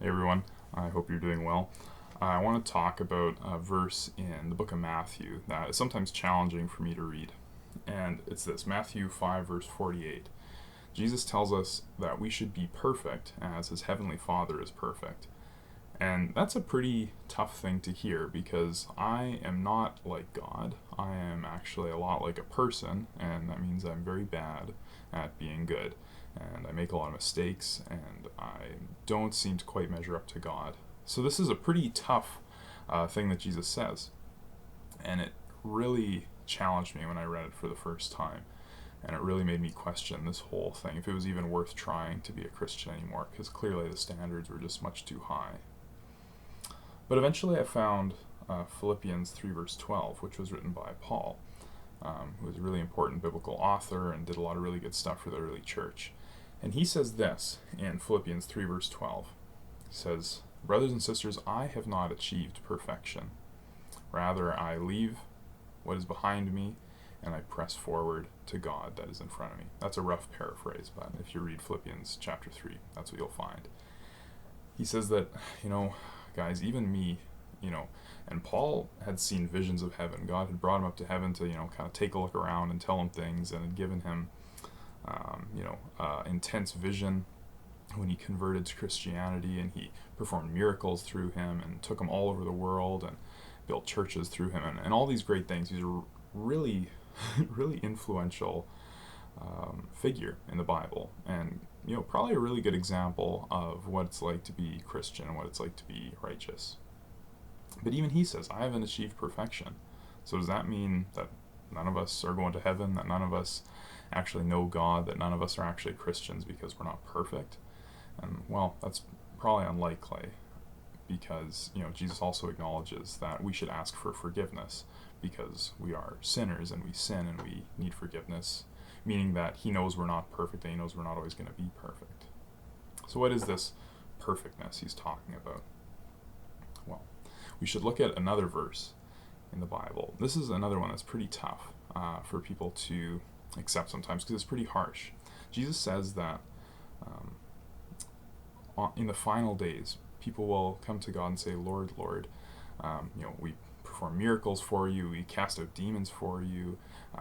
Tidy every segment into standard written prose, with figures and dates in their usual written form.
Hey everyone, I hope you're doing well. I want to talk about a verse in the book of Matthew that is sometimes challenging for me to read. And it's this Matthew 5, verse 48. Jesus tells us that we should be perfect as his heavenly Father is perfect. And that's a pretty tough thing to hear because I am not like God. I am actually a lot like a person, and that means I'm very bad at being good. And I make a lot of mistakes, and I don't seem to quite measure up to God. So this is a pretty tough thing that Jesus says. And it really challenged me when I read it for the first time. And it really made me question this whole thing, if it was even worth trying to be a Christian anymore, because clearly the standards were just much too high. But eventually I found Philippians 3 verse 12, which was written by Paul, who was a really important biblical author and did a lot of really good stuff for the early church. And he says this in Philippians 3 verse 12. He says, "Brothers and sisters, I have not achieved perfection. Rather, I leave what is behind me and I press forward to God that is in front of me." That's a rough paraphrase, but if you read Philippians chapter 3, that's what you'll find. He says that, guys, even me, and Paul had seen visions of heaven. God had brought him up to heaven to, kind of take a look around and tell him things, and had given him, intense vision when he converted to Christianity, and he performed miracles through him and took him all over the world and built churches through him, and all these great things. He's a really, really influential figure in the Bible, and probably a really good example of what it's like to be Christian and what it's like to be righteous. But even he says, I haven't achieved perfection. So does that mean that none of us are going to heaven, that none of us actually know God, that none of us are actually Christians because we're not perfect? And well, that's probably unlikely, because Jesus also acknowledges that we should ask for forgiveness because we are sinners and we sin and we need forgiveness, meaning that he knows we're not perfect and he knows we're not always going to be perfect. So what is this perfectness he's talking about? Well, we should look at another verse in the Bible. This is another one that's pretty tough for people to accept sometimes because it's pretty harsh. Jesus says that in the final days, people will come to God and say, Lord, Lord, we perform miracles for you, we cast out demons for you,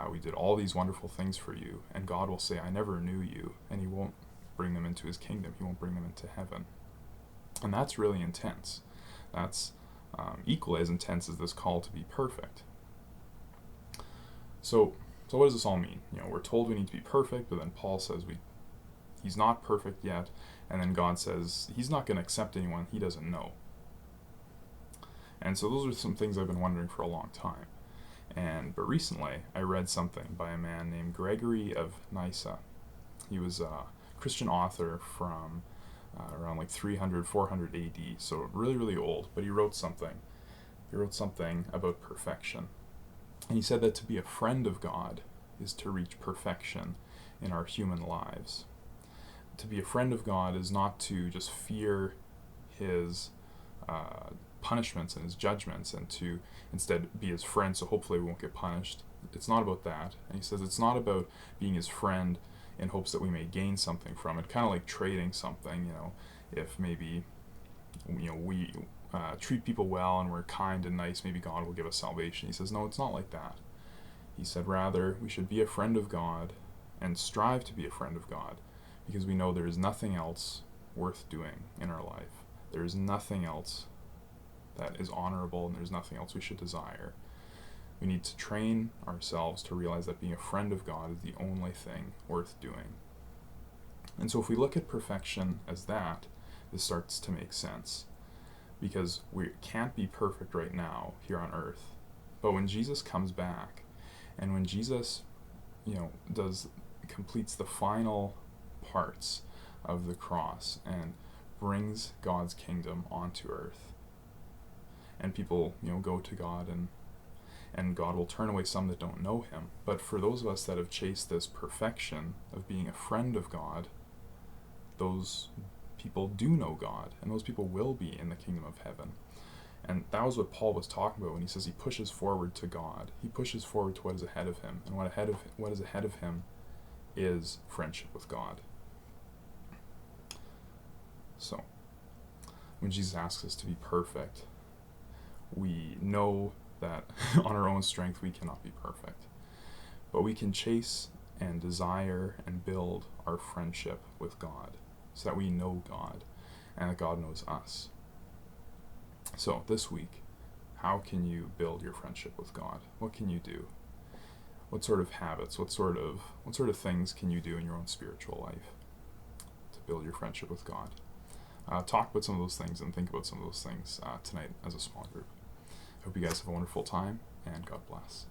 we did all these wonderful things for you, and God will say, I never knew you, and he won't bring them into his kingdom, he won't bring them into heaven. And that's really intense. That's equally as intense as this call to be perfect. So what does this all mean? We're told we need to be perfect, but then Paul says he's not perfect yet, and then God says he's not going to accept anyone he doesn't know. And so those are some things I've been wondering for a long time. But recently I read something by a man named Gregory of Nyssa. He was a Christian author from around like 300, 400 AD, so really, really old, but he wrote something. He wrote something about perfection. And he said that to be a friend of God is to reach perfection in our human lives. To be a friend of God is not to just fear his punishments and his judgments and to instead be his friend so hopefully we won't get punished. It's not about that. And he says it's not about being his friend in hopes that we may gain something from it, kind of like trading something, if maybe we treat people well and we're kind and nice, maybe God will give us salvation. He says no, it's not like that. He said rather we should be a friend of God and strive to be a friend of God, because we know there is nothing else worth doing in our life. There is nothing else that is honorable, and there's nothing else we should desire. We need to train ourselves to realize that being a friend of God is the only thing worth doing. And so if we look at perfection as that, this starts to make sense, because we can't be perfect right now here on earth. But when Jesus comes back, and when Jesus, completes the final parts of the cross and brings God's kingdom onto earth, and people go to God, and God will turn away some that don't know him. But for those of us that have chased this perfection of being a friend of God, those people do know God, and those people will be in the kingdom of heaven. And that was what Paul was talking about when he says he pushes forward to God. He pushes forward to what is ahead of him, and what is ahead of him is friendship with God. So when Jesus asks us to be perfect, we know that on our own strength we cannot be perfect. But we can chase and desire and build our friendship with God so that we know God and that God knows us. So this week, how can you build your friendship with God? What can you do? What sort of habits, what sort of things can you do in your own spiritual life to build your friendship with God? Talk about some of those things and think about some of those things tonight as a small group. I hope you guys have a wonderful time, and God bless.